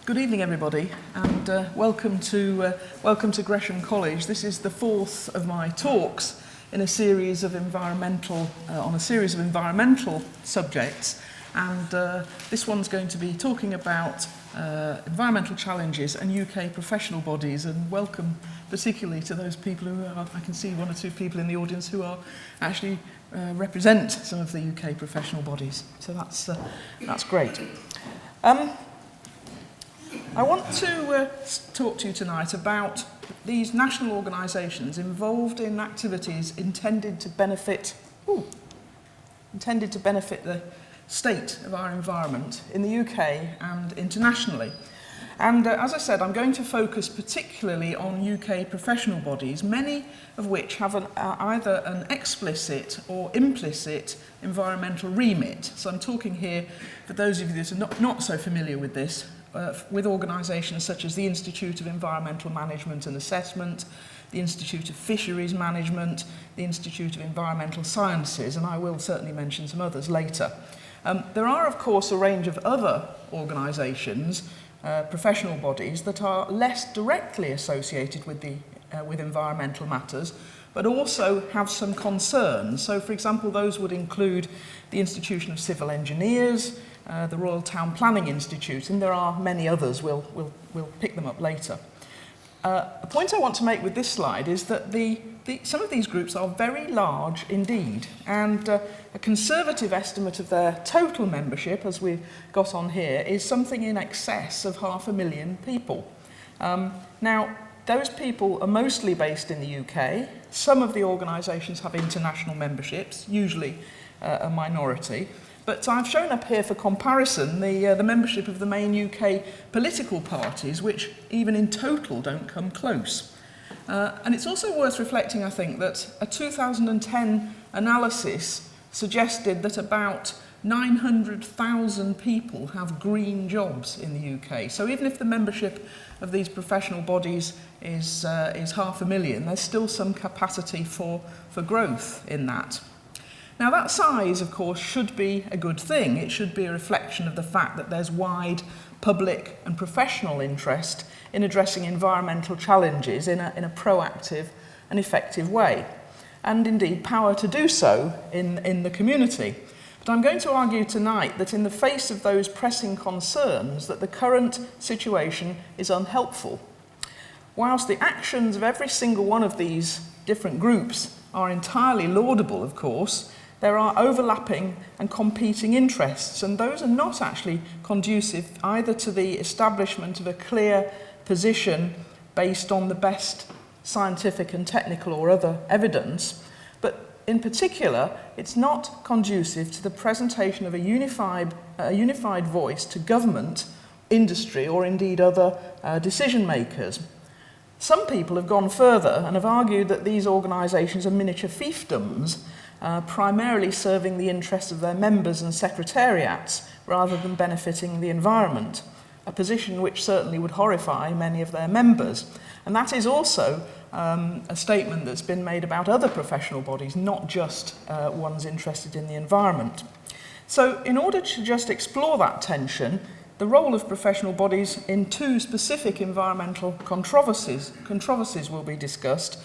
Good evening, everybody, and welcome to Gresham College. This is the fourth of my talks in a series of environmental subjects, and this one's going to be talking about environmental challenges and UK professional bodies. And welcome particularly to those people who are, I can see one or two people in the audience who are actually represent some of the UK professional bodies. So that's great. I want to talk to you tonight about these national organisations involved in activities intended to benefit the state of our environment in the UK and internationally. And as I said, I'm going to focus particularly on UK professional bodies, many of which have either an explicit or implicit environmental remit. So I'm talking here, for those of you that are not so familiar with this, with organisations such as the Institute of Environmental Management and Assessment, the Institute of Fisheries Management, the Institute of Environmental Sciences, and I will certainly mention some others later. There are, of course, a range of other organisations, professional bodies, that are less directly associated with environmental matters, but also have some concerns. So, for example, those would include the Institution of Civil Engineers, the Royal Town Planning Institute, and there are many others. We'll pick them up later. The point I want to make with this slide is that some of these groups are very large indeed, and a conservative estimate of their total membership, as we've got on here, is something in excess of 500,000 people. Now, those people are mostly based in the UK. Some of the organisations have international memberships, usually a minority. But I've shown up here for comparison the membership of the main UK political parties, which even in total don't come close. And it's also worth reflecting, I think, that a 2010 analysis suggested that about 900,000 people have green jobs in the UK. So even if the membership of these professional bodies is 500,000, there's still some capacity for growth in that. Now, that size, of course, should be a good thing. It should be a reflection of the fact that there's wide public and professional interest in addressing environmental challenges in a proactive and effective way, and indeed power to do so in the community. But I'm going to argue tonight that in the face of those pressing concerns, that the current situation is unhelpful. Whilst the actions of every single one of these different groups are entirely laudable, of course, there are overlapping and competing interests, and those are not actually conducive either to the establishment of a clear position based on the best scientific and technical or other evidence, but in particular, it's not conducive to the presentation of a unified voice to government, industry, or indeed other decision makers. Some people have gone further and have argued that these organisations are miniature fiefdoms, primarily serving the interests of their members and secretariats rather than benefiting the environment, a position which certainly would horrify many of their members. And that is also a statement that's been made about other professional bodies, not just ones interested in the environment. So in order to just explore that tension, the role of professional bodies in two specific environmental controversies will be discussed.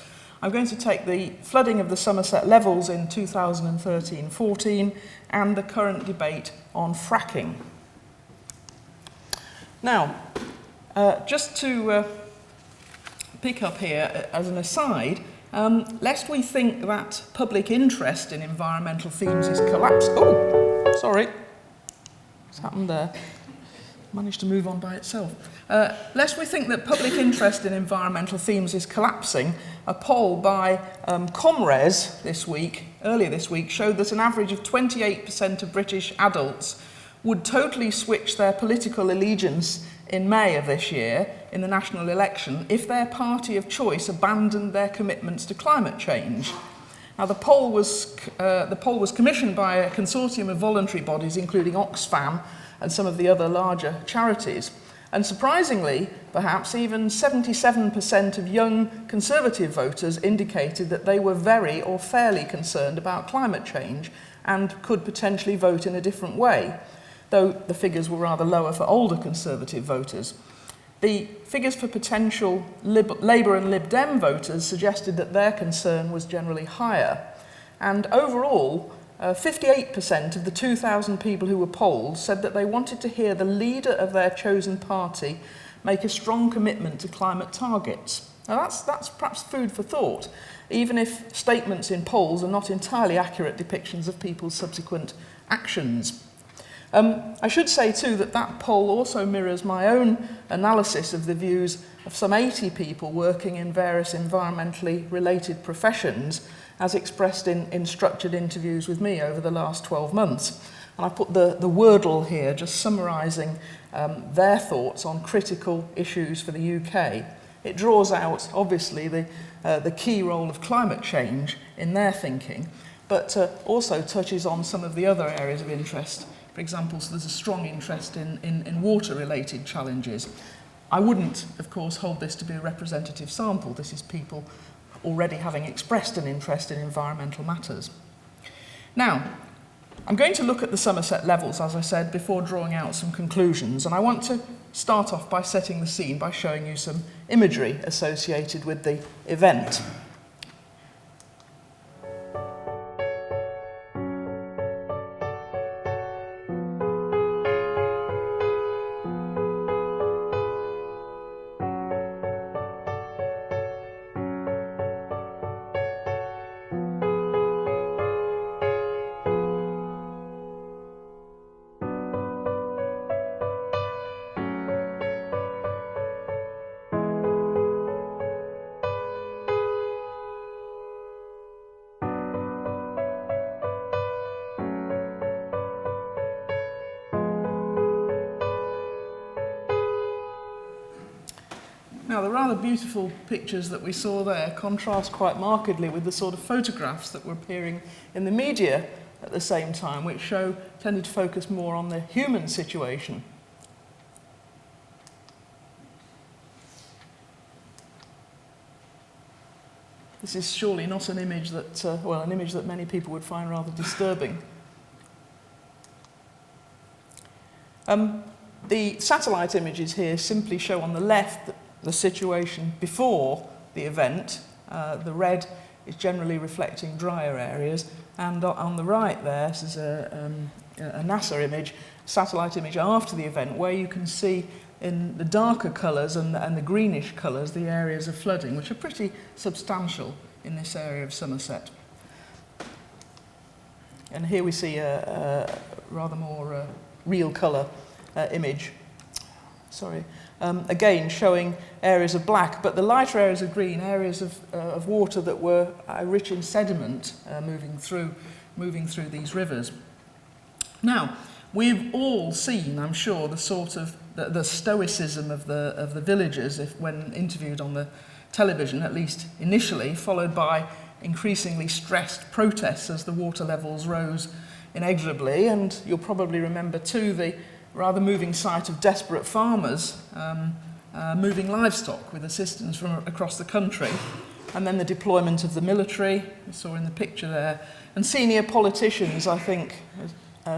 I'm going to take the flooding of the Somerset Levels in 2013-14 and the current debate on fracking. Now, just to pick up here as an aside, lest we think that public interest in environmental themes is collapsed. Oh, sorry, what's happened there? Managed to move on by itself. Lest we think that public interest in environmental themes is collapsing, a poll by Comres earlier this week, showed that an average of 28% of British adults would totally switch their political allegiance in May of this year in the national election if their party of choice abandoned their commitments to climate change. Now, the poll was commissioned by a consortium of voluntary bodies, including Oxfam and some of the other larger charities. And surprisingly, perhaps, even 77% of young Conservative voters indicated that they were very or fairly concerned about climate change and could potentially vote in a different way. though the figures were rather lower for older Conservative voters. The figures for potential Labour and Lib Dem voters suggested that their concern was generally higher. And overall, 58% of the 2,000 people who were polled said that they wanted to hear the leader of their chosen party make a strong commitment to climate targets. Now that's perhaps food for thought, even if statements in polls are not entirely accurate depictions of people's subsequent actions. I should say too that that poll also mirrors my own analysis of the views of some 80 people working in various environmentally related professions as expressed in structured interviews with me over the last 12 months. And I put the Wordle here, just summarising their thoughts on critical issues for the UK. It draws out, obviously, the key role of climate change in their thinking, but also touches on some of the other areas of interest. For example, so there's a strong interest in water-related challenges. I wouldn't, of course, hold this to be a representative sample. This is people already having expressed an interest in environmental matters. Now, I'm going to look at the Somerset Levels, as I said, before drawing out some conclusions, and I want to start off by setting the scene by showing you some imagery associated with the event. Now, the rather beautiful pictures that we saw there contrast quite markedly with the sort of photographs that were appearing in the media at the same time, which tended to focus more on the human situation. This is surely not an image that, an image that many people would find rather disturbing. The satellite images here simply show on the left the situation before the event. The red is generally reflecting drier areas, and on the right there, this is a NASA image, satellite image after the event, where you can see in the darker colours and the greenish colours the areas of flooding, which are pretty substantial in this area of Somerset. And here we see a rather more real colour image. Again showing areas of black, but the lighter areas of green, areas of water that were rich in sediment moving through these rivers. Now, we've all seen, I'm sure, the sort of the stoicism of the villagers when interviewed on the television, at least initially, followed by increasingly stressed protests as the water levels rose inexorably. And you'll probably remember too the rather moving sight of desperate farmers moving livestock with assistance from across the country, and then the deployment of the military, we saw in the picture there, and senior politicians, I think,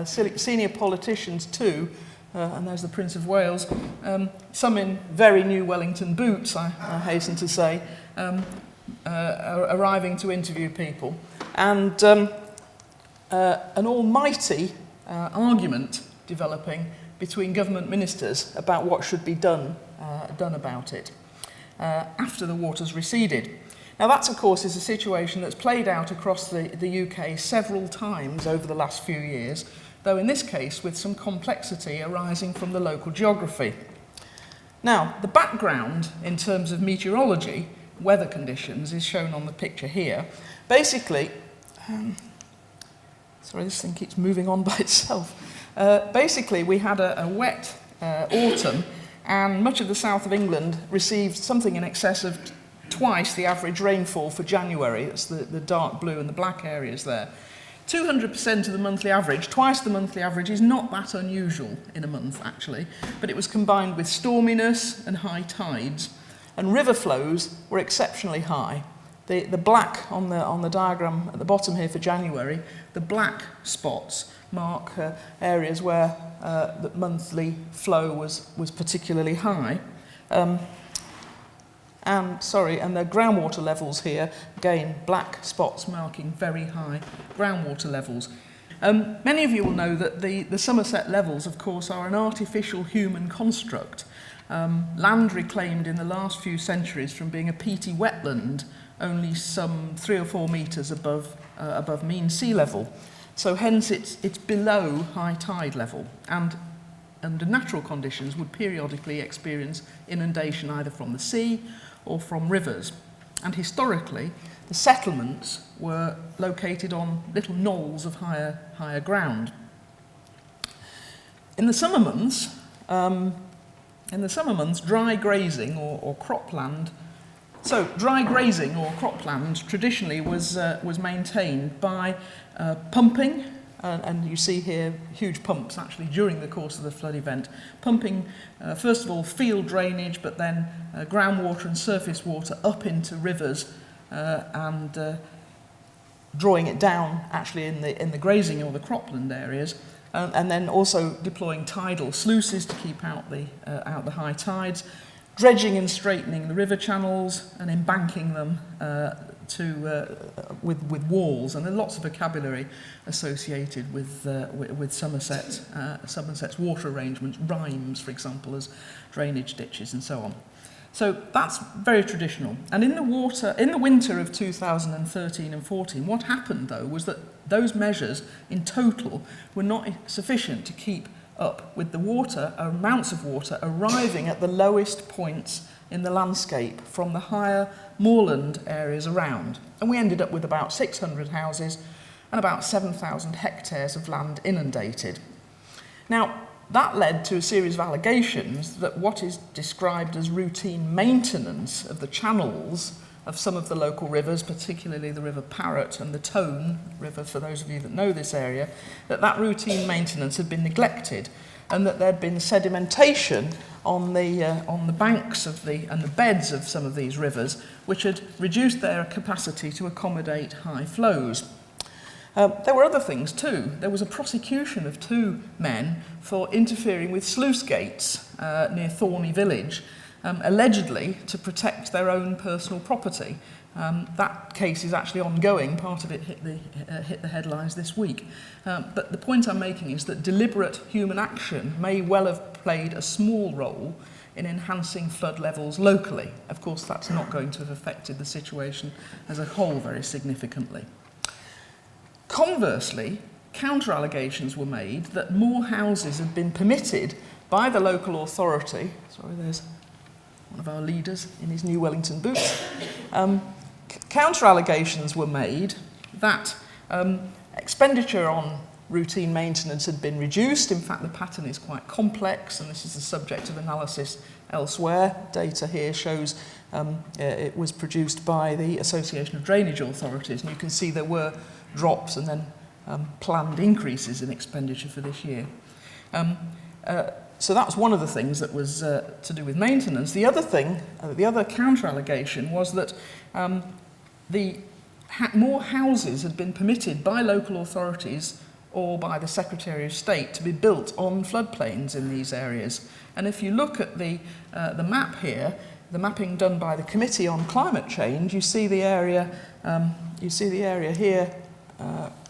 senior politicians too, and there's the Prince of Wales, some in very new Wellington boots, I hasten to say, arriving to interview people, and an almighty argument developing between government ministers about what should be done about it after the waters receded. Now that, of course, is a situation that's played out across the UK several times over the last few years, though in this case with some complexity arising from the local geography. Now, the background in terms of meteorology, weather conditions, is shown on the picture here. Basically, sorry, this thing keeps moving on by itself. Basically, we had a wet autumn, and much of the south of England received something in excess of twice the average rainfall for January. That's the dark blue and the black areas there. 200% of the monthly average, twice the monthly average, is not that unusual in a month, actually, but it was combined with storminess and high tides, and river flows were exceptionally high. The black on the diagram at the bottom here for January, the black spots mark areas where the monthly flow was particularly high. And the groundwater levels here, again, black spots marking very high groundwater levels. Many of you will know that the Somerset Levels, of course, are an artificial human construct. Land reclaimed in the last few centuries from being a peaty wetland, only some 3 or 4 metres above mean sea level. So hence it's below high tide level, and under natural conditions would periodically experience inundation either from the sea or from rivers. And historically, the settlements were located on little knolls of higher ground. In the summer months, dry grazing or cropland. So dry grazing or cropland traditionally was maintained by pumping, and you see here huge pumps actually during the course of the flood event, pumping first of all field drainage, but then groundwater and surface water up into rivers and drawing it down actually in the grazing or the cropland areas, and then also deploying tidal sluices to keep out the high tides, dredging and straightening the river channels and embanking them with walls, and there are lots of vocabulary associated with Somerset's water arrangements, rhymes, for example, as drainage ditches and so on. So that's very traditional. And in the winter of 2013 and 14, what happened though was that those measures in total were not sufficient to keep up with the amounts of water arriving at the lowest points in the landscape from the higher moorland areas around. And we ended up with about 600 houses and about 7,000 hectares of land inundated. Now, that led to a series of allegations that what is described as routine maintenance of the channels of some of the local rivers, particularly the River Parrett and the Tone River, for those of you that know this area, that routine maintenance had been neglected, and that there'd been sedimentation on the banks and the beds of some of these rivers, which had reduced their capacity to accommodate high flows. There were other things too. There was a prosecution of 2 men for interfering with sluice gates near Thorney village, allegedly to protect their own personal property. That case is actually ongoing. Part of it hit the headlines this week. But the point I'm making is that deliberate human action may well have played a small role in enhancing flood levels locally. Of course, that's not going to have affected the situation as a whole very significantly. Conversely, counter-allegations were made that more houses had been permitted by the local authority. Sorry, there's one of our leaders in his new Wellington boots. Counter-allegations were made that expenditure on routine maintenance had been reduced. In fact, the pattern is quite complex, and this is the subject of analysis elsewhere. Data here shows it was produced by the Association of Drainage Authorities, and you can see there were drops and then planned increases in expenditure for this year. So that was one of the things that was to do with maintenance. The other thing, the other counter-allegation was that more houses had been permitted by local authorities or by the Secretary of State to be built on floodplains in these areas. And if you look at the map here, the mapping done by the Committee on Climate Change, you see the area here,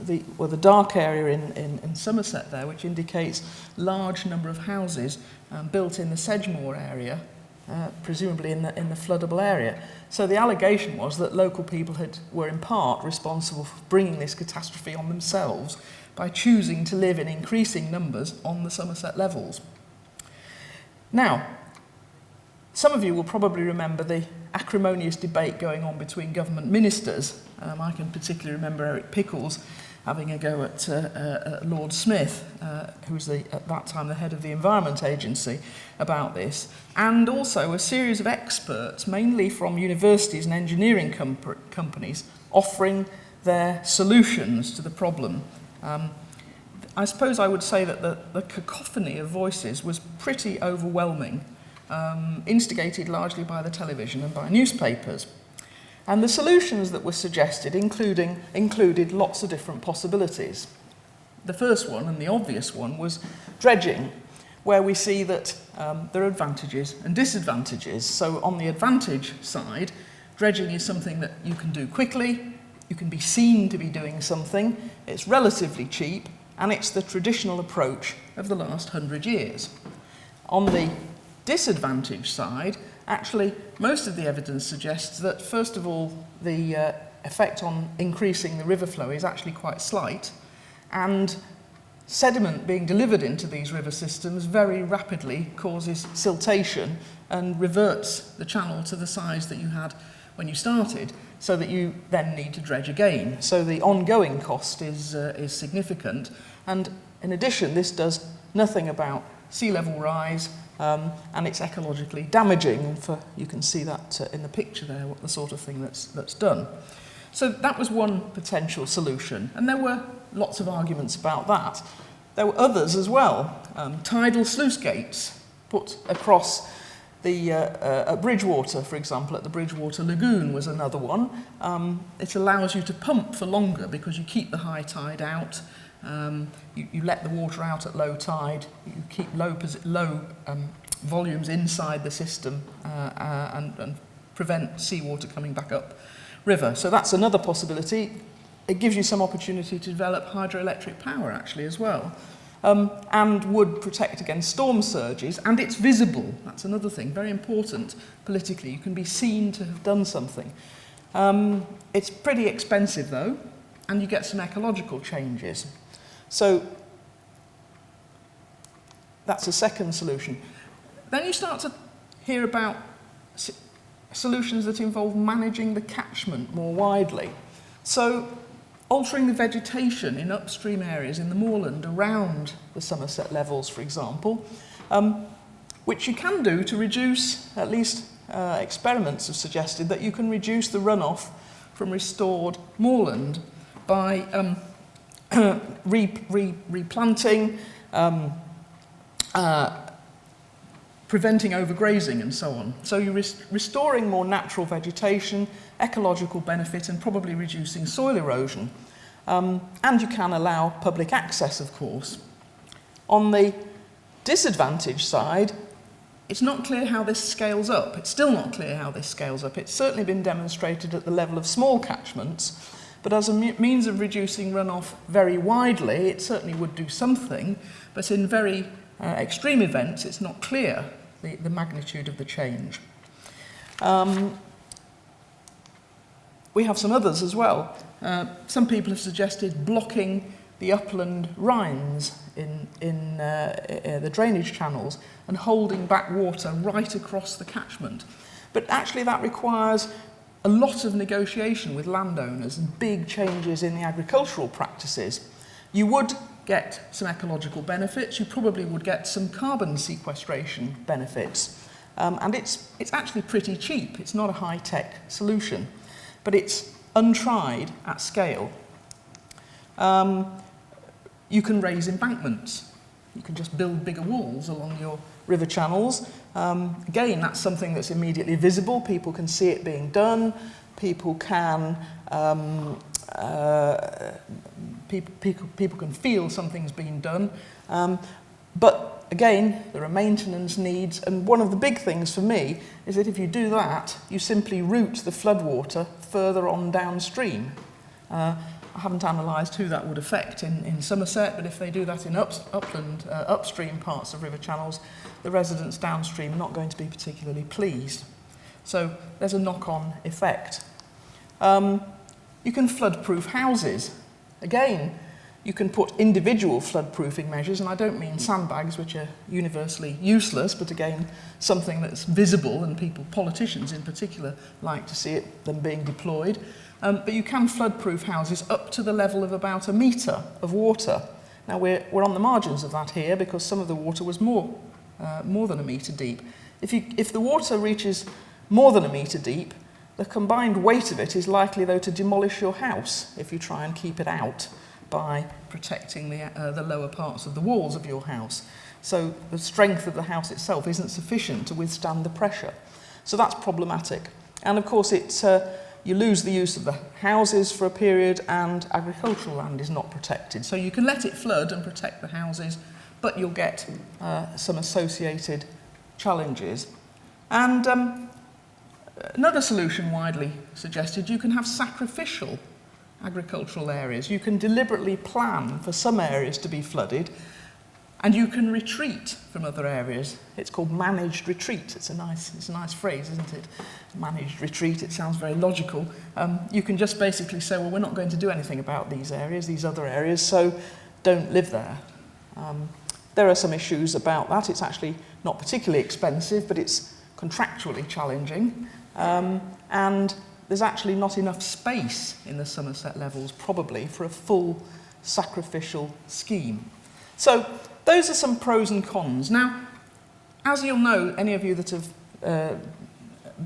the dark area in Somerset there, which indicates large number of houses built in the Sedgemoor area, presumably in the floodable area. So the allegation was that local people were in part responsible for bringing this catastrophe on themselves by choosing to live in increasing numbers on the Somerset Levels. Now, some of you will probably remember the acrimonious debate going on between government ministers. I can particularly remember Eric Pickles having a go at Lord Smith, who was at that time the head of the Environment Agency, about this, and also a series of experts, mainly from universities and engineering companies, offering their solutions to the problem. I suppose I would say that the cacophony of voices was pretty overwhelming, instigated largely by the television and by newspapers. And the solutions that were suggested included lots of different possibilities. The first one, and the obvious one, was dredging, where we see that there are advantages and disadvantages. So on the advantage side, dredging is something that you can do quickly, you can be seen to be doing something, it's relatively cheap, and it's the traditional approach of the last 100 years. On the disadvantage side, actually, most of the evidence suggests that, first of all, the effect on increasing the river flow is actually quite slight, and sediment being delivered into these river systems very rapidly causes siltation and reverts the channel to the size that you had when you started, so that you then need to dredge again. So the ongoing cost is significant, and in addition, this does nothing about sea level rise, and it's ecologically damaging. And you can see that in the picture there, what the sort of thing that's done. So that was one potential solution, and there were lots of arguments about that. There were others as well. Tidal sluice gates put across at Bridgewater, for example, at the Bridgewater Lagoon was another one. It allows you to pump for longer because you keep the high tide out. You let the water out at low tide. You keep low volumes inside the system and prevent seawater coming back up river. So that's another possibility. It gives you some opportunity to develop hydroelectric power actually as well. And would protect against storm surges, and it's visible. That's another thing, very important politically. You can be seen to have done something. It's pretty expensive though, and you get some ecological changes. So that's a second solution. Then you start to hear about solutions that involve managing the catchment more widely. So altering the vegetation in upstream areas in the moorland around the Somerset Levels, for example, which you can do to reduce, at least experiments have suggested, that you can reduce the runoff from restored moorland by replanting, preventing overgrazing and so on. So you're restoring more natural vegetation, ecological benefit, and probably reducing soil erosion. And you can allow public access, of course. On the disadvantage side, it's not clear how this scales up. It's still not clear how this scales up. It's certainly been demonstrated at the level of small catchments, but as a means of reducing runoff very widely, it certainly would do something, but in very extreme events, it's not clear the magnitude of the change. We have some others as well. Some people have suggested blocking the upland rines in the drainage channels and holding back water right across the catchment. But actually that requires a lot of negotiation with landowners and big changes in the agricultural practices. You would get some ecological benefits, you probably would get some carbon sequestration benefits, and it's actually pretty cheap. It's not a high-tech solution, but it's untried at scale. You can raise embankments. You can just build bigger walls along your river channels. Again, that's something that's immediately visible. People can see it being done. People can people can feel something's been done. But again, there are maintenance needs, and one of the big things for me is that if you do that, you simply route the floodwater further on downstream. I haven't analysed who that would affect in Somerset, but if they do that in upland, upstream parts of river channels, the residents downstream are not going to be particularly pleased. So there's a knock-on effect. You can flood-proof houses. Again, you can put individual flood-proofing measures, and I don't mean sandbags, which are universally useless, but again, something that's visible, and politicians in particular, like to see them being deployed. But you can flood-proof houses up to the level of about 1 metre of water. Now, we're on the margins of that here because some of the water was more than 1 metre deep. If the water reaches more than 1 metre deep, the combined weight of it is likely, though, to demolish your house if you try and keep it out by protecting the lower parts of the walls of your house. So the strength of the house itself isn't sufficient to withstand the pressure. So that's problematic. And of course, you lose the use of the houses for a period, and agricultural land is not protected. So you can let it flood and protect the houses, but you'll get some associated challenges. And another solution widely suggested, you can have sacrificial agricultural areas. You can deliberately plan for some areas to be flooded, and you can retreat from other areas. It's called managed retreat. It's a nice phrase, isn't it? Managed retreat, it sounds very logical. You can just basically say, well, we're not going to do anything about these areas, these other areas, so don't live there. There are some issues about that. It's actually not particularly expensive, but it's contractually challenging. And there's actually not enough space in the Somerset Levels, probably, for a full sacrificial scheme. So those are some pros and cons. Now, as you'll know, any of you that have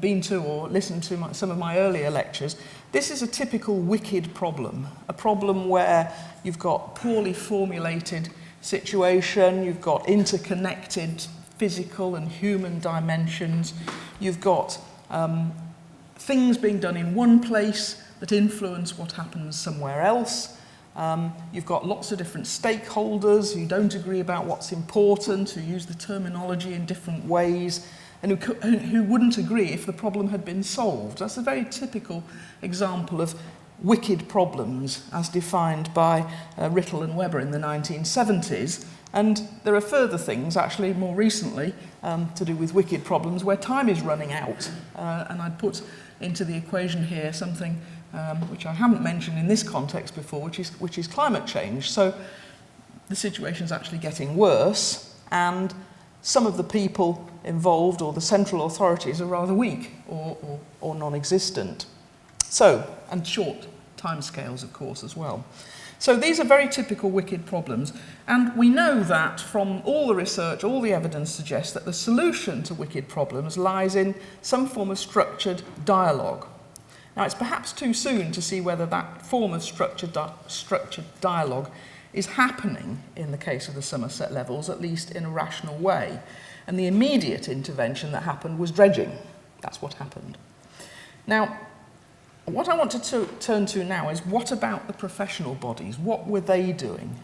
been to or listened to some of my earlier lectures, this is a typical wicked problem, a problem where you've got poorly formulated situation, you've got interconnected physical and human dimensions, you've got things being done in one place that influence what happens somewhere else. You've got lots of different stakeholders who don't agree about what's important, who use the terminology in different ways, and who wouldn't agree if the problem had been solved. That's a very typical example of wicked problems as defined by Rittel and Weber in the 1970s. And there are further things, actually, more recently, to do with wicked problems where time is running out. And I'd put into the equation here something which I haven't mentioned in this context before, which is climate change. So the situation's actually getting worse, and some of the people involved, or the central authorities, are rather weak or non-existent. So, and short timescales, of course, as well. So these are very typical wicked problems, and we know that from all the research, all the evidence suggests that the solution to wicked problems lies in some form of structured dialogue. Now, it's perhaps too soon to see whether that form of structured dialogue is happening in the case of the Somerset Levels, at least in a rational way. And the immediate intervention that happened was dredging. That's what happened. Now, what I want to turn to now is, what about the professional bodies? What were they doing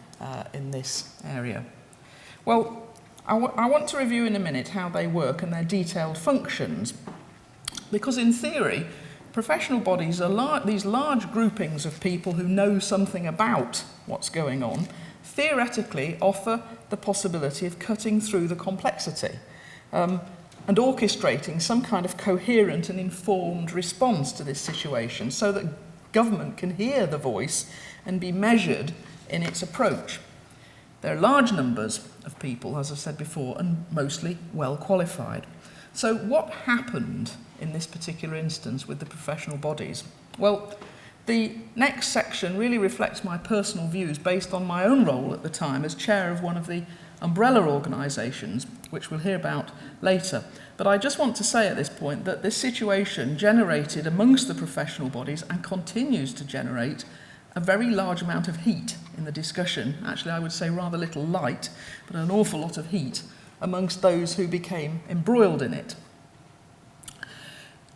in this area? Well, I want to review in a minute how they work and their detailed functions, because in theory, professional bodies are these large groupings of people who know something about what's going on, theoretically offer the possibility of cutting through the complexity and orchestrating some kind of coherent and informed response to this situation so that government can hear the voice and be measured in its approach. There are large numbers of people, as I've said before, and mostly well qualified. So what happened in this particular instance with the professional bodies? Well, the next section really reflects my personal views based on my own role at the time as chair of one of the umbrella organisations, which we'll hear about later. But I just want to say at this point that this situation generated amongst the professional bodies, and continues to generate, a very large amount of heat in the discussion. Actually, I would say rather little light, but an awful lot of heat amongst those who became embroiled in it.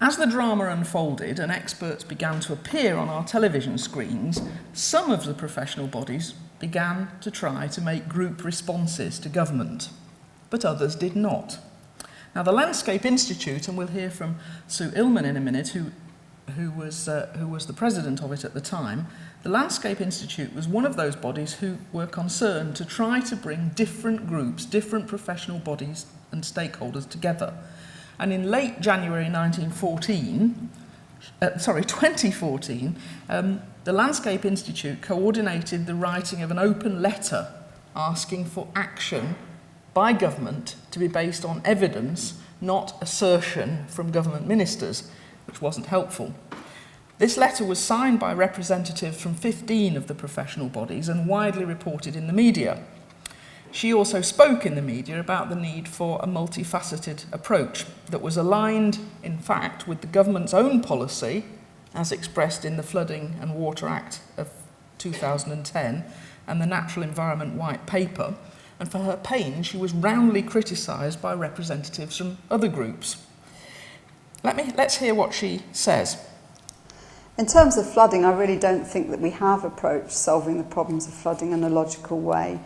As the drama unfolded and experts began to appear on our television screens, some of the professional bodies began to try to make group responses to government, but others did not. Now, the Landscape Institute, and we'll hear from Sue Illman in a minute, who was the president of it at the time, the Landscape Institute was one of those bodies who were concerned to try to bring different groups, different professional bodies and stakeholders together. And in late January 2014, the Landscape Institute coordinated the writing of an open letter asking for action by government to be based on evidence, not assertion from government ministers, which wasn't helpful. This letter was signed by representatives from 15 of the professional bodies and widely reported in the media. She also spoke in the media about the need for a multifaceted approach that was aligned, in fact, with the government's own policy, as expressed in the Flooding and Water Act of 2010 and the Natural Environment White Paper. And for her pains, she was roundly criticised by representatives from other groups. Let's hear what she says. In terms of flooding, I really don't think that we have approached solving the problems of flooding in a logical way.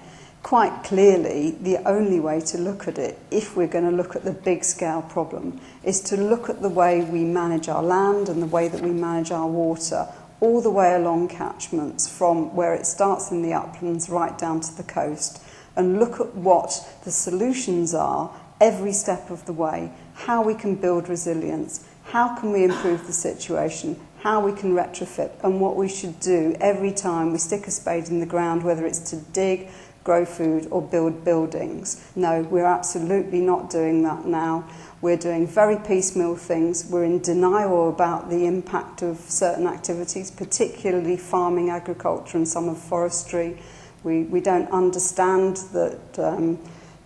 Quite clearly, the only way to look at it, if we're going to look at the big scale problem, is to look at the way we manage our land and the way that we manage our water, all the way along catchments, from where it starts in the uplands right down to the coast, and look at what the solutions are every step of the way, how we can build resilience, how can we improve the situation, how we can retrofit, and what we should do every time we stick a spade in the ground, whether it's to dig, grow food or build buildings. No, we're absolutely not doing that now. We're doing very piecemeal things. We're in denial about the impact of certain activities, particularly farming, agriculture and some of forestry. We don't understand that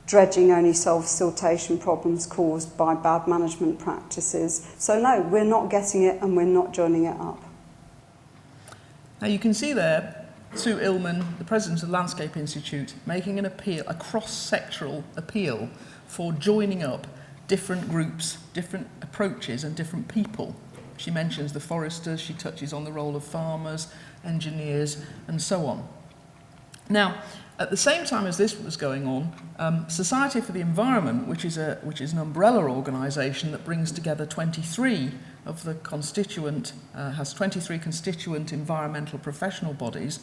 dredging only solves siltation problems caused by bad management practices. So no, we're not getting it and we're not joining it up. Now you can see there Sue Illman, the president of the Landscape Institute, making an appeal, a cross-sectoral appeal for joining up different groups, different approaches and different people. She mentions the foresters, she touches on the role of farmers, engineers and so on. Now, at the same time as this was going on, Society for the Environment, which is an umbrella organisation that brings together 23 of the has 23 constituent environmental professional bodies,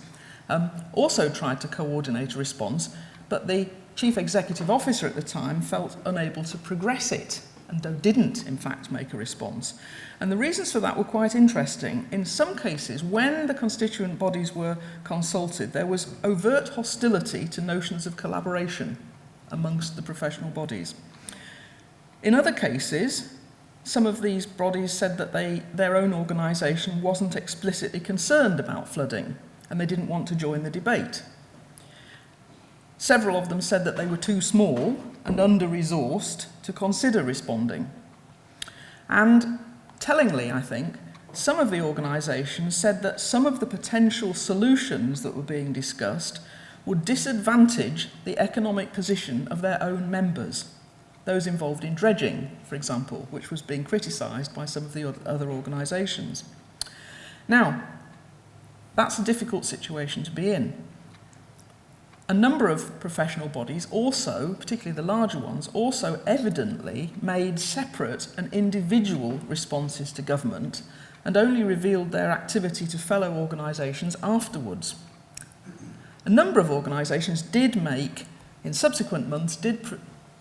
also tried to coordinate a response, but the chief executive officer at the time felt unable to progress it and didn't, in fact, make a response. And the reasons for that were quite interesting. In some cases, when the constituent bodies were consulted, there was overt hostility to notions of collaboration amongst the professional bodies. In other cases, some of these bodies said that their own organisation wasn't explicitly concerned about flooding, and they didn't want to join the debate. Several of them said that they were too small and under-resourced to consider responding. And tellingly, I think, some of the organisations said that some of the potential solutions that were being discussed would disadvantage the economic position of their own members, those involved in dredging, for example, which was being criticised by some of the other organisations. Now, that's a difficult situation to be in. A number of professional bodies also, particularly the larger ones, also evidently made separate and individual responses to government and only revealed their activity to fellow organisations afterwards. A number of organisations did make, in subsequent months,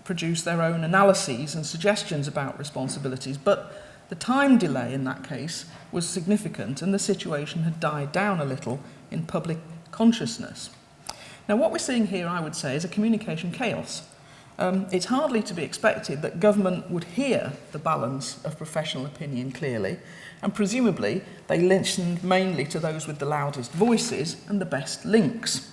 produce their own analyses and suggestions about responsibilities, but the time delay in that case was significant and the situation had died down a little in public consciousness. Now, what we're seeing here, I would say, is a communication chaos. It's hardly to be expected that government would hear the balance of professional opinion clearly, and presumably they listened mainly to those with the loudest voices and the best links.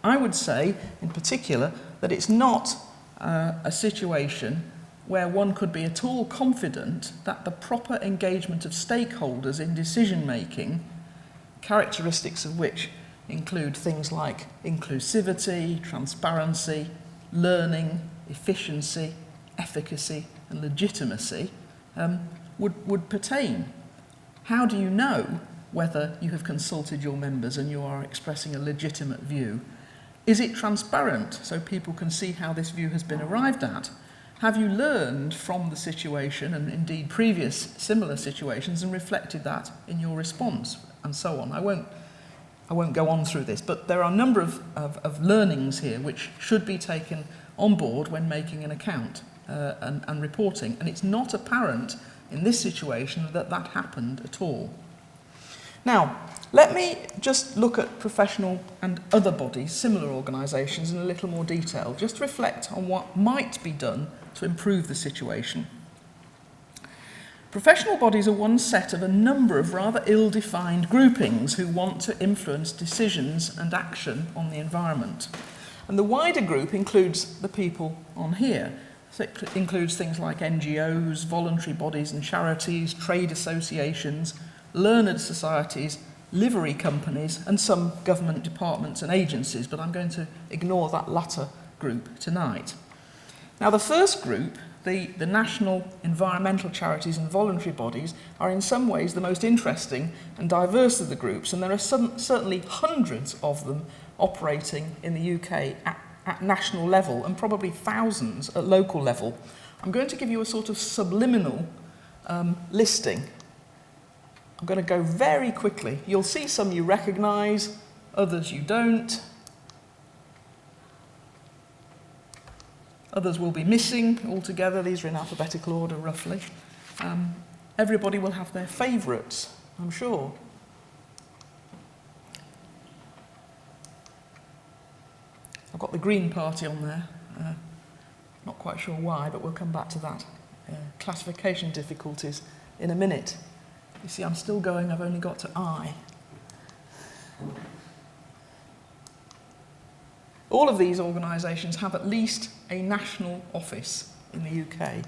I would say, in particular, that it's not a situation where one could be at all confident that the proper engagement of stakeholders in decision-making, characteristics of which include things like inclusivity, transparency, learning, efficiency, efficacy and legitimacy, would pertain. How do you know whether you have consulted your members and you are expressing a legitimate view? Is it transparent so people can see how this view has been arrived at? Have you learned from the situation and indeed previous similar situations and reflected that in your response and so on? I won't go on through this, but there are a number of learnings here which should be taken on board when making an account and reporting, and it's not apparent in this situation that that happened at all. Now, let me just look at professional and other bodies, similar organisations, in a little more detail, just to reflect on what might be done to improve the situation. Professional bodies are one set of a number of rather ill-defined groupings who want to influence decisions and action on the environment. And the wider group includes the people on here. So it includes things like NGOs, voluntary bodies and charities, trade associations, learned societies, livery companies, and some government departments and agencies, but I'm going to ignore that latter group tonight. Now, the first group the national environmental charities and voluntary bodies are in some ways the most interesting and diverse of the groups, and there are certainly hundreds of them operating in the UK at national level, and probably thousands at local level. I'm going to give you a sort of subliminal listing. I'm going to go very quickly. You'll see some you recognise, others you don't. Others will be missing altogether. These are in alphabetical order, roughly. Everybody will have their favourites, I'm sure. I've got the Green Party on there. Not quite sure why, but we'll come back to that. Classification difficulties in a minute. You see, I'm still going. I've only got to I. All of these organisations have at least a national office in the UK.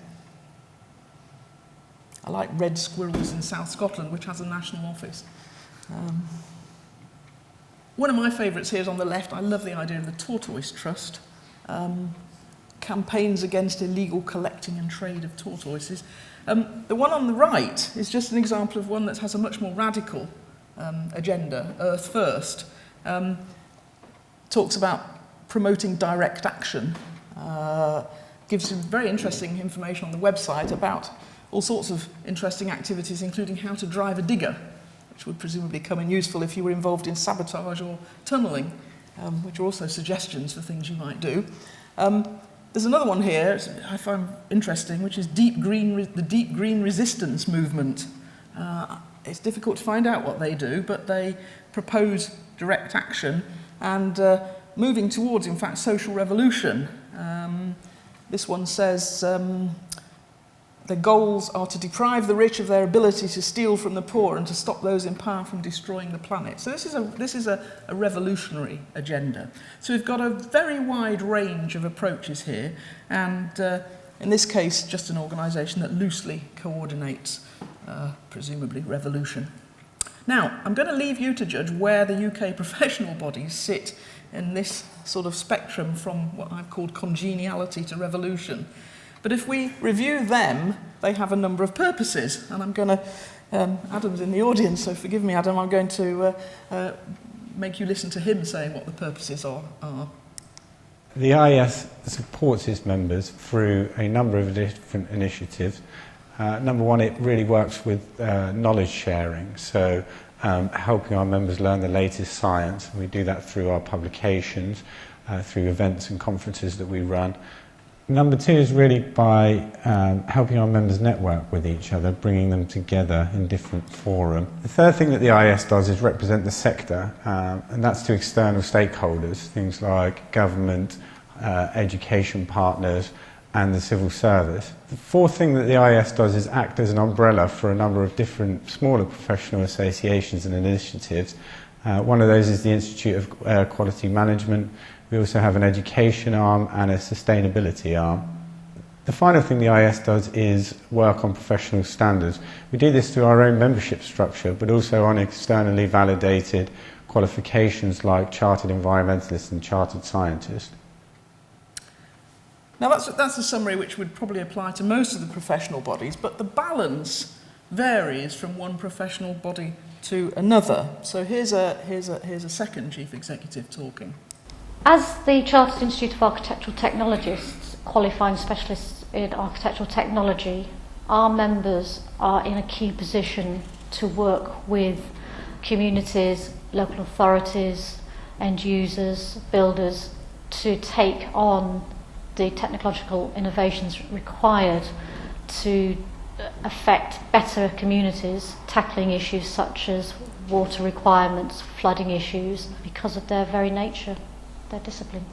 I like Red Squirrels in South Scotland, which has a national office. One of my favourites here is on the left. I love the idea of the Tortoise Trust. Campaigns against illegal collecting and trade of tortoises. The one on the right is just an example of one that has a much more radical agenda, Earth First. Talks about promoting direct action, gives some very interesting information on the website about all sorts of interesting activities, including how to drive a digger, which would presumably come in useful if you were involved in sabotage or tunnelling, which are also suggestions for things you might do. There's another one here I find interesting, which is the Deep Green Resistance Movement. It's difficult to find out what they do, but they propose direct action and moving towards, in fact, social revolution. This one says the goals are to deprive the rich of their ability to steal from the poor and to stop those in power from destroying the planet. So this is a revolutionary agenda. So we've got a very wide range of approaches here, and in this case, just an organisation that loosely coordinates, presumably, revolution. Now, I'm going to leave you to judge where the UK professional bodies sit in this sort of spectrum from what I've called congeniality to revolution. But if we review them, they have a number of purposes. And I'm going to, Adam's in the audience, so forgive me, Adam, I'm going to make you listen to him saying what the purposes are. The IS supports its members through a number of different initiatives. Number one, it really works with knowledge sharing, so helping our members learn the latest science. We do that through our publications, through events and conferences that we run. Number two is really by helping our members network with each other, bringing them together in different forums. The third thing that the IS does is represent the sector, and that's to external stakeholders, things like government, education partners, and the civil service. The fourth thing that the IS does is act as an umbrella for a number of different smaller professional associations and initiatives. One of those is the Institute of Air Quality Management. We also have an education arm and a sustainability arm. The final thing the IS does is work on professional standards. We do this through our own membership structure, but also on externally validated qualifications like Chartered Environmentalist and Chartered Scientist. Now that's a summary which would probably apply to most of the professional bodies, but the balance varies from one professional body to another. So here's a second chief executive talking. As the Chartered Institute of Architectural Technologists, qualifying specialists in architectural technology, our members are in a key position to work with communities, local authorities, end users, builders, to take on the technological innovations required to affect better communities, tackling issues such as water requirements, flooding issues, because of their very nature, their discipline.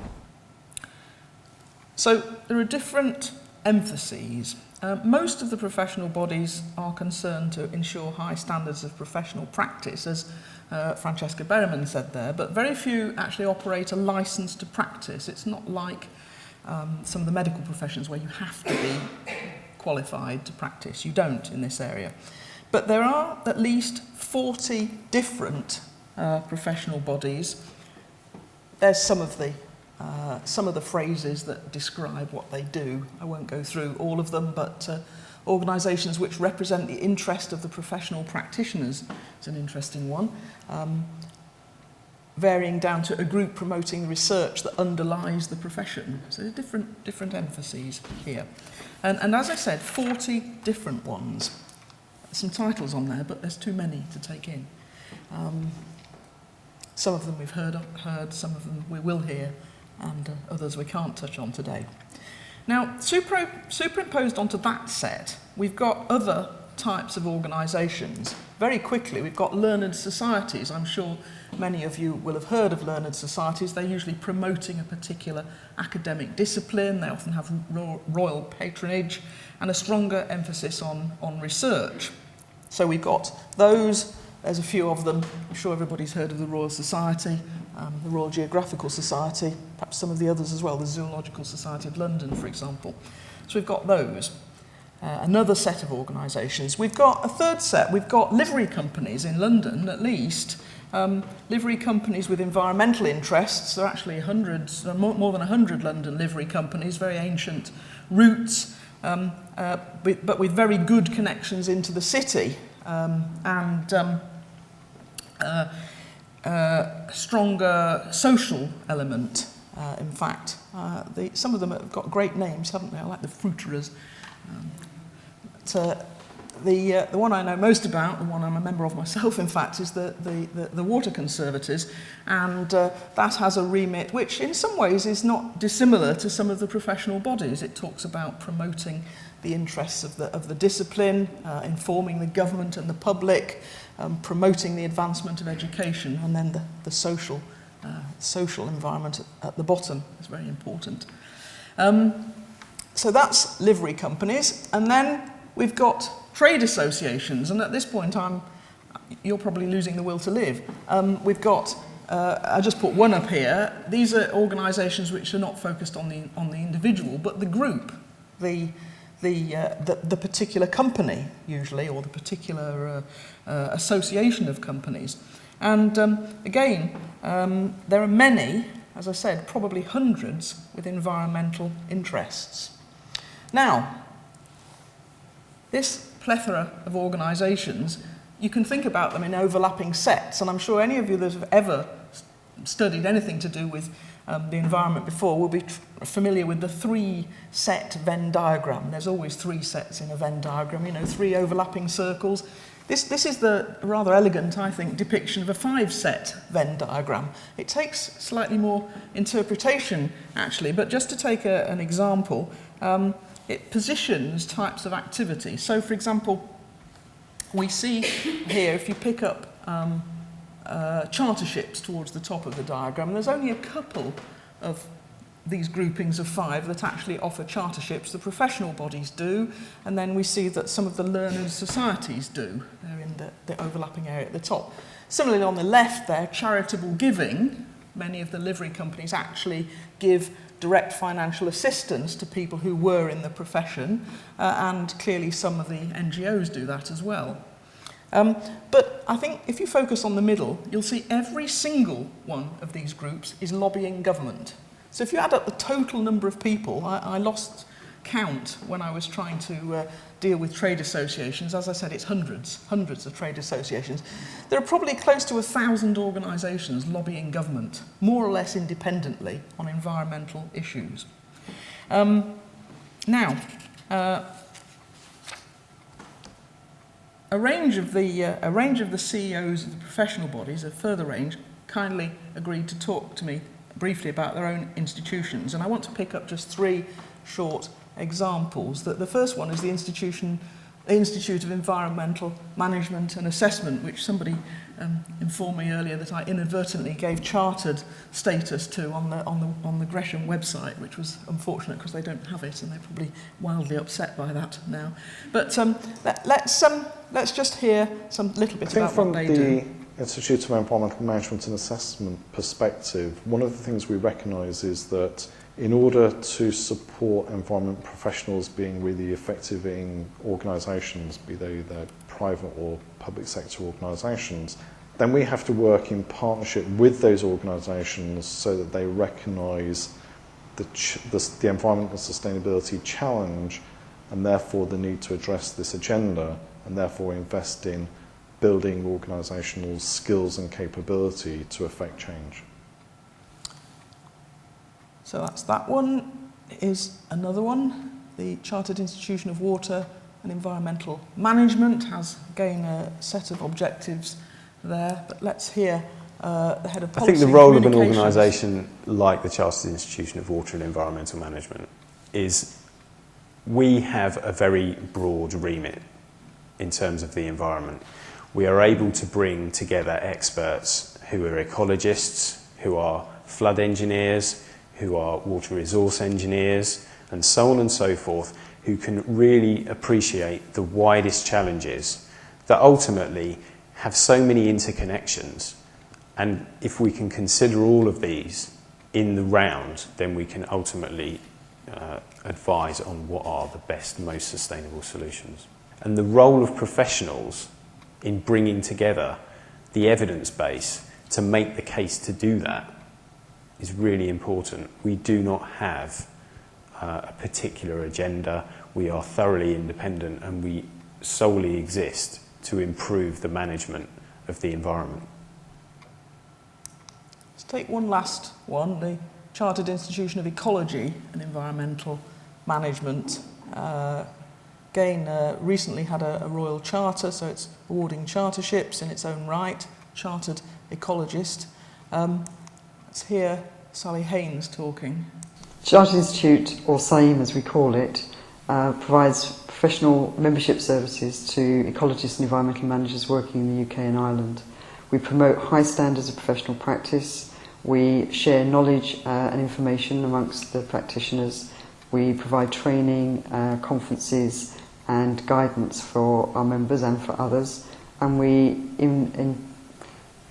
So there are different emphases. Most of the professional bodies are concerned to ensure high standards of professional practice, as Francesca Berriman said there, but very few actually operate a licence to practice. It's not like some of the medical professions where you have to be qualified to practice. You don't in this area. But there are at least 40 different professional bodies. There's some of the some of the phrases that describe what they do. I won't go through all of them, but organisations which represent the interest of the professional practitioners is an interesting one. Varying down to a group promoting research that underlies the profession. So different emphases here. And as I said, 40 different ones. Some titles on there, but there's too many to take in. Some of them we've heard, some of them we will hear, and others we can't touch on today. Now, superimposed onto that set, we've got other types of organisations. Very quickly, we've got learned societies. I'm sure many of you will have heard of learned societies. They're usually promoting a particular academic discipline. They often have royal patronage and a stronger emphasis on research. So we've got those. There's a few of them. I'm sure everybody's heard of the Royal Society, the Royal Geographical Society, perhaps some of the others as well, the Zoological Society of London, for example. So we've got those. Another set of organisations. We've got a third set. We've got livery companies in London, at least. Livery companies with environmental interests. There are actually hundreds, more than 100 London livery companies, very ancient roots, but with very good connections into the city and stronger social element, in fact. Some of them have got great names, haven't they? I like the fruiterers. The one I know most about, the one I'm a member of myself, in fact, is the Water Conservators, and that has a remit which in some ways is not dissimilar to some of the professional bodies. It talks about promoting the interests of the discipline, informing the government and the public, promoting the advancement of education, and then the social environment at the bottom is very important. So that's livery companies, and then we've got trade associations, and at this point you're probably losing the will to live. We've got, I just put one up here. These are organisations which are not focused on the individual, but the group, the particular company usually, or the particular association of companies. And again, there are many, as I said, probably hundreds with environmental interests. Now, this plethora of organisations, you can think about them in overlapping sets, and I'm sure any of you that have ever studied anything to do with the environment before will be familiar with the 3-set Venn diagram. There's always 3 sets in a Venn diagram, 3 overlapping circles. This is the rather elegant, I think, depiction of a 5-set Venn diagram. It takes slightly more interpretation, actually, but just to take an example, it positions types of activity. So, for example, we see here, if you pick up charter ships towards the top of the diagram, there's only a couple of these groupings of 5 that actually offer charter ships. The professional bodies do, and then we see that some of the learned societies do. They're in the overlapping area at the top. Similarly, on the left there, charitable giving. Many of the livery companies actually give direct financial assistance to people who were in the profession, and clearly some of the NGOs do that as well. But I think if you focus on the middle, you'll see every single one of these groups is lobbying government. So if you add up the total number of people, I lost count when I was trying to deal with trade associations. As I said, it's hundreds of trade associations. There are probably close to 1,000 organisations lobbying government, more or less independently, on environmental issues. Now, a range of the CEOs of the professional bodies, a further range, kindly agreed to talk to me briefly about their own institutions, and I want to pick up just 3 short examples. The first one is the Institute of Environmental Management and Assessment, which somebody informed me earlier that I inadvertently gave chartered status to on the Gresham website, which was unfortunate because they don't have it and they're probably wildly upset by that now. But let's just hear some little bit about what they do. From the Institute of Environmental Management and Assessment perspective, one of the things we recognise is that in order to support environment professionals being really effective in organisations, be they private or public sector organisations, then we have to work in partnership with those organisations so that they recognise the environmental sustainability challenge and therefore the need to address this agenda, and therefore invest in building organisational skills and capability to affect change. So that's that one. Is another one. The Chartered Institution of Water and Environmental Management has, again, a set of objectives there, but let's hear the head of policy. I think the role of an communications. organisation like the Chartered Institution of Water and Environmental Management is we have a very broad remit in terms of the environment. We are able to bring together experts who are ecologists, who are flood engineers, who are water resource engineers, and so on and so forth, who can really appreciate the widest challenges that ultimately have so many interconnections. And if we can consider all of these in the round, then we can ultimately advise on what are the best, most sustainable solutions. And the role of professionals in bringing together the evidence base to make the case to do that is really important. We do not have a particular agenda. We are thoroughly independent, and we solely exist to improve the management of the environment. Let's take one last one, the Chartered Institution of Ecology and Environmental Management. Again, recently had a royal charter, so it's awarding charterships in its own right, chartered ecologist. Let's hear Sally Haynes talking. Chartered Institute, or SAIM as we call it, provides professional membership services to ecologists and environmental managers working in the UK and Ireland. We promote high standards of professional practice. We share knowledge and information amongst the practitioners. We provide training, conferences and guidance for our members and for others. And we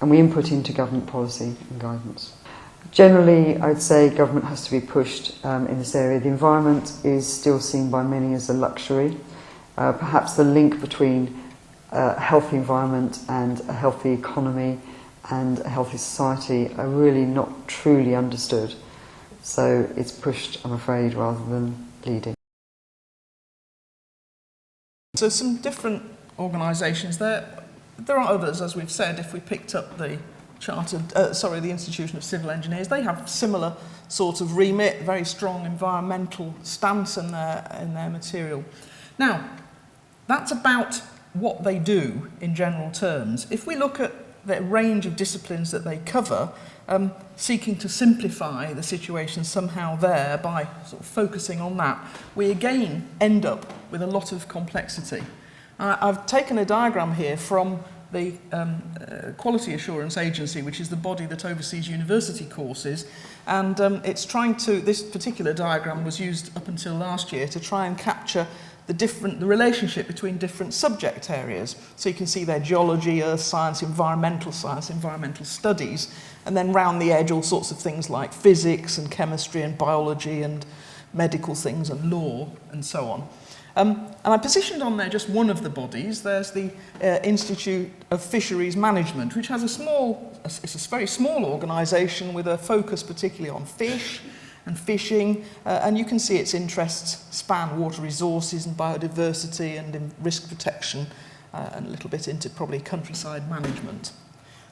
input into government policy and guidance. Generally, I'd say government has to be pushed in this area. The environment is still seen by many as a luxury. Perhaps the link between a healthy environment and a healthy economy and a healthy society are really not truly understood. So it's pushed, I'm afraid, rather than leading. So some different organisations there. There are others, as we've said. If we picked up the the Institution of Civil Engineers, they have similar sort of remit, very strong environmental stance in their material. Now, that's about what they do in general terms. If we look at the range of disciplines that they cover, seeking to simplify the situation somehow there by sort of focusing on that, we again end up with a lot of complexity. I've taken a diagram here from the Quality Assurance Agency, which is the body that oversees university courses, and it's trying to, this particular diagram was used up until last year to try and capture the relationship between different subject areas. So you can see there geology, earth science, environmental studies, and then round the edge all sorts of things like physics and chemistry and biology and medical things and law and so on. And I positioned on there just one of the bodies. There's the Institute of Fisheries Management, which has it's a very small organisation with a focus particularly on fish and fishing, and you can see its interests span water resources and biodiversity and in risk protection, and a little bit into probably countryside management.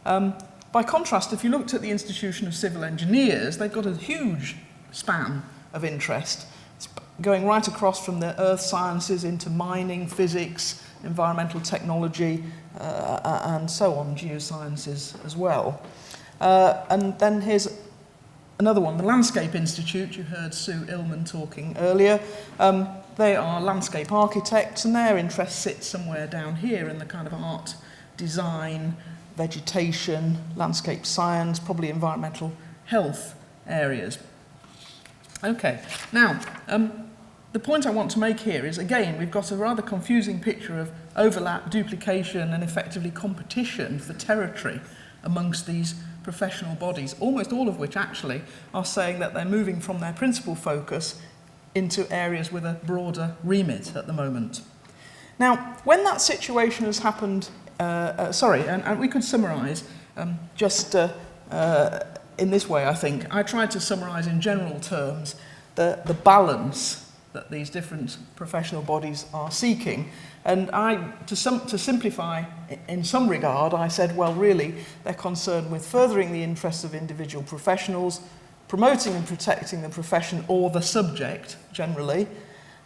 By contrast, if you looked at the Institution of Civil Engineers, they've got a huge span of interest, going right across from the earth sciences into mining, physics, environmental technology, and so on, geosciences as well. And then here's another one, the Landscape Institute. You heard Sue Illman talking earlier. They are landscape architects, and their interest sits somewhere down here in the kind of art, design, vegetation, landscape science, probably environmental health areas. Okay, now, the point I want to make here is, again, we've got a rather confusing picture of overlap, duplication, and effectively competition for territory amongst these professional bodies, almost all of which actually are saying that they're moving from their principal focus into areas with a broader remit at the moment. Now, when that situation has happened and we could summarise just in this way, I think. I tried to summarise in general terms the balance that these different professional bodies are seeking. And to simplify, in some regard, I said, well, really, they're concerned with furthering the interests of individual professionals, promoting and protecting the profession or the subject, generally,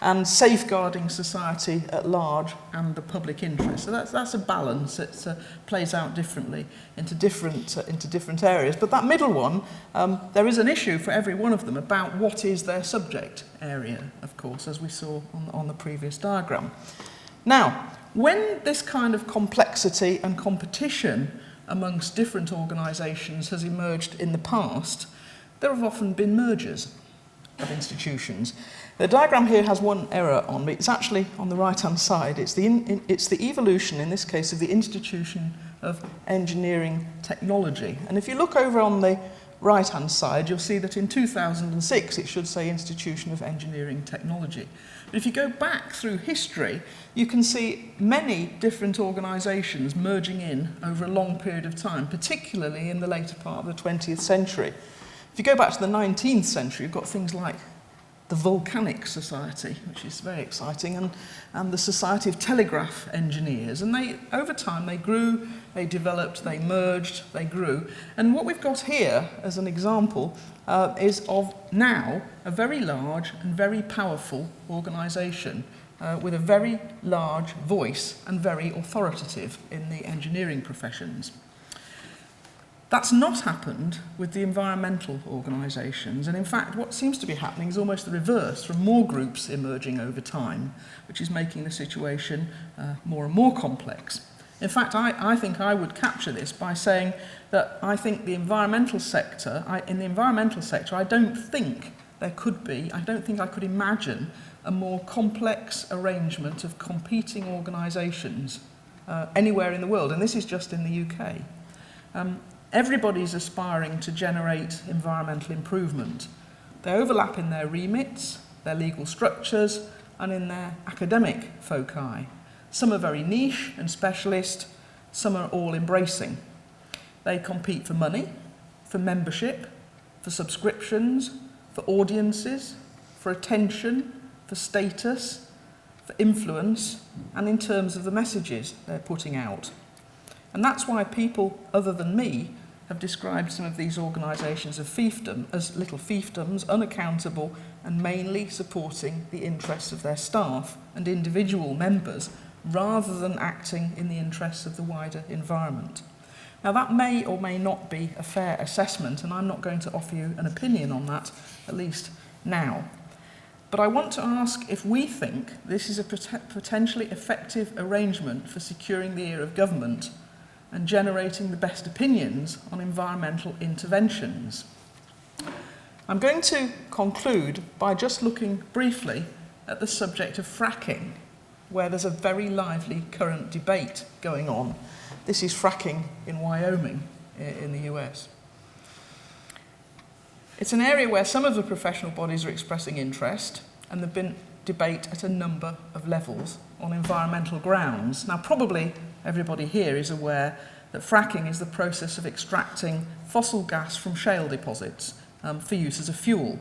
and safeguarding society at large and the public interest. So that's a balance. It plays out differently into different areas. But that middle one, there is an issue for every one of them about what is their subject area, of course, as we saw on the previous diagram. Now, when this kind of complexity and competition amongst different organisations has emerged in the past, there have often been mergers of institutions. The diagram here has one error on me. It's actually on the right-hand side. It's the evolution, in this case, of the Institution of Engineering Technology. And if you look over on the right-hand side, you'll see that in 2006 it should say Institution of Engineering Technology. But if you go back through history, you can see many different organisations merging in over a long period of time, particularly in the later part of the 20th century. If you go back to the 19th century, you've got things like the Volcanic Society, which is very exciting, and the Society of Telegraph Engineers. And over time, they grew, they developed, they merged, they grew. And what we've got here, as an example, is of now a very large and very powerful organisation with a very large voice and very authoritative in the engineering professions. That's not happened with the environmental organisations, and in fact what seems to be happening is almost the reverse, from more groups emerging over time, which is making the situation more and more complex. In fact, I think I would capture this by saying that I think the environmental sector, in the environmental sector, I don't think I could imagine a more complex arrangement of competing organisations anywhere in the world, and this is just in the UK. Everybody's aspiring to generate environmental improvement. They overlap in their remits, their legal structures, and in their academic foci. Some are very niche and specialist, some are all embracing. They compete for money, for membership, for subscriptions, for audiences, for attention, for status, for influence, and in terms of the messages they're putting out. And that's why people other than me have described some of these organisations of fiefdom as little fiefdoms, unaccountable, and mainly supporting the interests of their staff and individual members, rather than acting in the interests of the wider environment. Now that may or may not be a fair assessment, and I'm not going to offer you an opinion on that, at least now. But I want to ask if we think this is a potentially effective arrangement for securing the ear of government and generating the best opinions on environmental interventions. I'm going to conclude by just looking briefly at the subject of fracking, where there's a very lively current debate going on. This is fracking in Wyoming, in the US. It's an area where some of the professional bodies are expressing interest, and there's been debate at a number of levels on environmental grounds. Now, probably everybody here is aware that fracking is the process of extracting fossil gas from shale deposits for use as a fuel.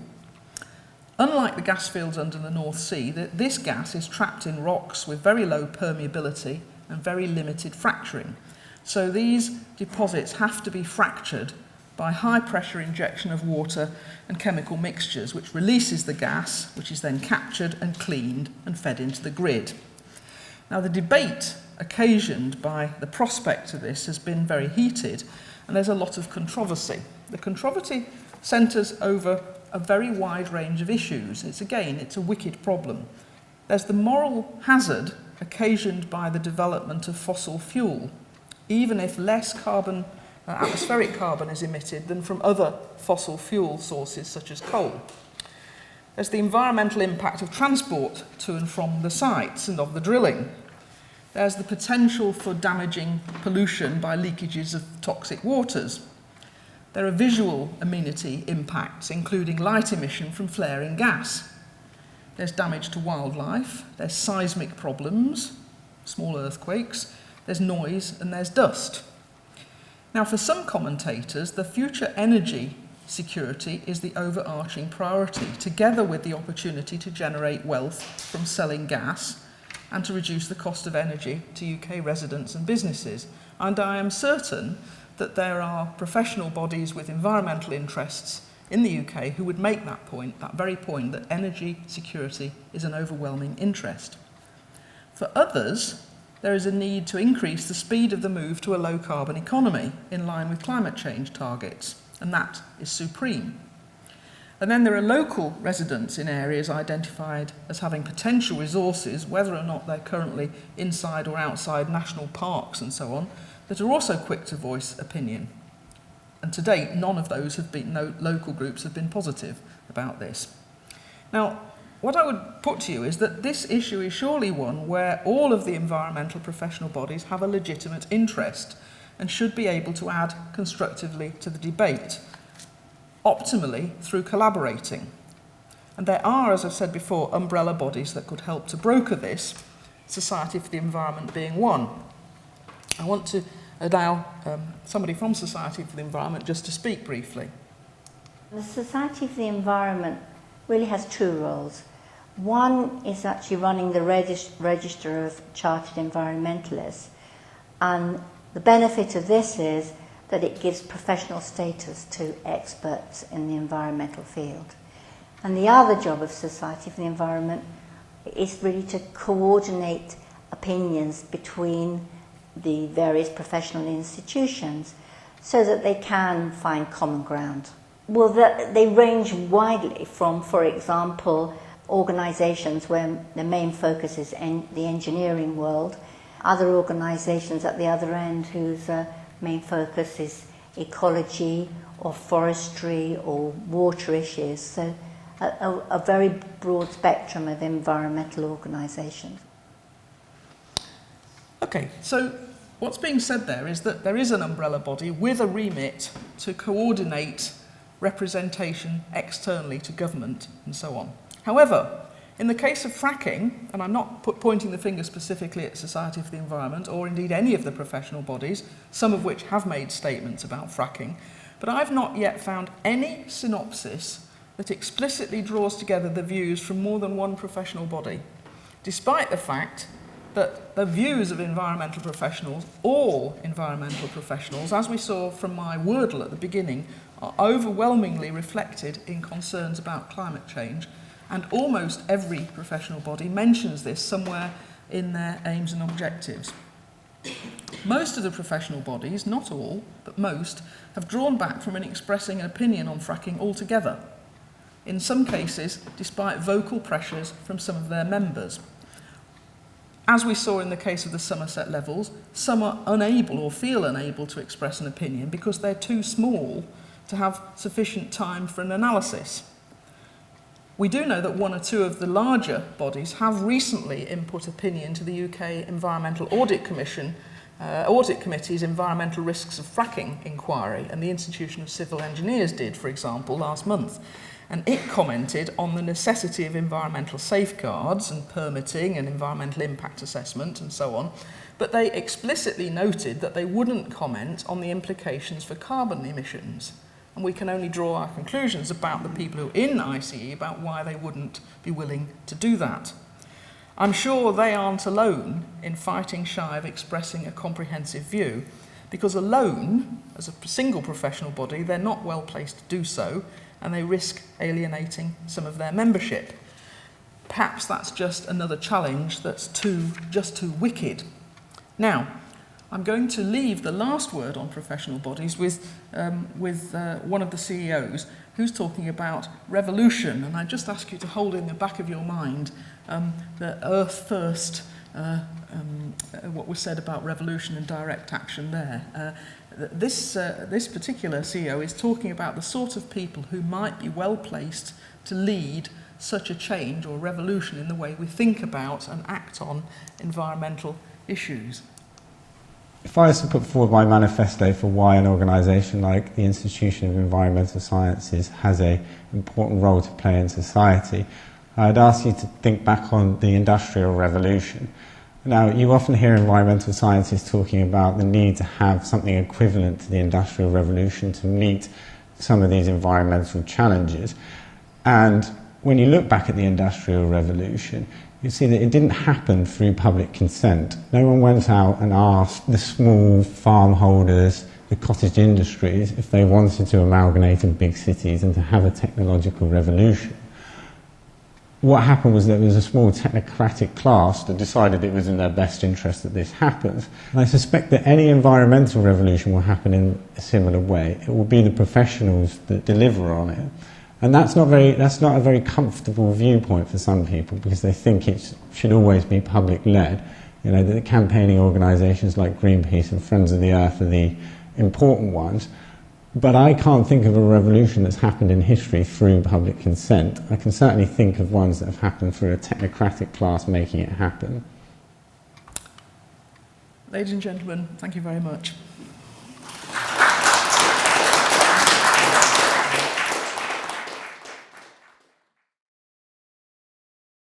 Unlike the gas fields under the North Sea, this gas is trapped in rocks with very low permeability and very limited fracturing. So these deposits have to be fractured by high pressure injection of water and chemical mixtures, which releases the gas, which is then captured and cleaned and fed into the grid. Now, the debate occasioned by the prospect of this has been very heated, and there's a lot of controversy. The controversy centres over a very wide range of issues. It's a wicked problem. There's the moral hazard occasioned by the development of fossil fuel, even if less atmospheric carbon is emitted than from other fossil fuel sources such as coal. There's the environmental impact of transport to and from the sites and of the drilling. There's the potential for damaging pollution by leakages of toxic waters. There are visual amenity impacts, including light emission from flaring gas. There's damage to wildlife. There's seismic problems, small earthquakes. there's noise and there's dust. Now, for some commentators, the future energy security is the overarching priority, together with the opportunity to generate wealth from selling gas and to reduce the cost of energy to UK residents and businesses. And I am certain that there are professional bodies with environmental interests in the UK who would make that point, that very point, that energy security is an overwhelming interest. For others, there is a need to increase the speed of the move to a low-carbon economy in line with climate change targets, and that is supreme. And then there are local residents in areas identified as having potential resources, whether or not they're currently inside or outside national parks and so on, that are also quick to voice opinion. And to date, none of those have been, no local groups have been positive about this. Now, what I would put to you is that this issue is surely one where all of the environmental professional bodies have a legitimate interest and should be able to add constructively to the debate, optimally through collaborating. And there are, as I've said before, umbrella bodies that could help to broker this, Society for the Environment being one. I want to allow somebody from Society for the Environment just to speak briefly. The Society for the Environment really has two roles. One is actually running the register of chartered environmentalists, and the benefit of this is that it gives professional status to experts in the environmental field. And the other job of Society for the Environment is really to coordinate opinions between the various professional institutions so that they can find common ground. Well, they range widely from, for example, organisations where the main focus is the engineering world, other organisations at the other end whose main focus is ecology or forestry or water issues. So a very broad spectrum of environmental organisations. Okay, so what's being said there is that there is an umbrella body with a remit to coordinate representation externally to government and so on. However, in the case of fracking, and I'm not pointing the finger specifically at Society for the Environment or indeed any of the professional bodies, some of which have made statements about fracking, but I've not yet found any synopsis that explicitly draws together the views from more than one professional body, despite the fact that the views of environmental professionals, all environmental professionals, as we saw from my wordle at the beginning, are overwhelmingly reflected in concerns about climate change, and almost every professional body mentions this somewhere in their aims and objectives. Most of the professional bodies, not all, but most, have drawn back from expressing an opinion on fracking altogether, in some cases despite vocal pressures from some of their members. As we saw in the case of the Somerset Levels, some are unable or feel unable to express an opinion because they're too small to have sufficient time for an analysis. We do know that one or two of the larger bodies have recently input opinion to the UK Environmental Audit Committee's Environmental Risks of Fracking inquiry, and the Institution of Civil Engineers did, for example, last month. And it commented on the necessity of environmental safeguards and permitting and environmental impact assessment and so on, but they explicitly noted that they wouldn't comment on the implications for carbon emissions. And we can only draw our conclusions about the people who are in ICE about why they wouldn't be willing to do that. I'm sure they aren't alone in fighting shy of expressing a comprehensive view, because alone, as a single professional body, they're not well placed to do so, and they risk alienating some of their membership. Perhaps that's just another challenge that's just too wicked. Now, I'm going to leave the last word on professional bodies with one of the CEOs who's talking about revolution, and I just ask you to hold in the back of your mind the Earth First, what was said about revolution and direct action there. This particular CEO is talking about the sort of people who might be well placed to lead such a change or revolution in the way we think about and act on environmental issues. If I was to put forward my manifesto for why an organisation like the Institution of Environmental Sciences has an important role to play in society, I'd ask you to think back on the Industrial Revolution. Now, you often hear environmental scientists talking about the need to have something equivalent to the Industrial Revolution to meet some of these environmental challenges. And when you look back at the Industrial Revolution, you see that it didn't happen through public consent. No one went out and asked the small farm holders, the cottage industries, if they wanted to amalgamate in big cities and to have a technological revolution. What happened was that there was a small technocratic class that decided it was in their best interest that this happens. And I suspect that any environmental revolution will happen in a similar way. It will be the professionals that deliver on it. And that's not a very comfortable viewpoint for some people, because they think it should always be public-led. You know, the campaigning organisations like Greenpeace and Friends of the Earth are the important ones. But I can't think of a revolution that's happened in history through public consent. I can certainly think of ones that have happened through a technocratic class making it happen. Ladies and gentlemen, thank you very much.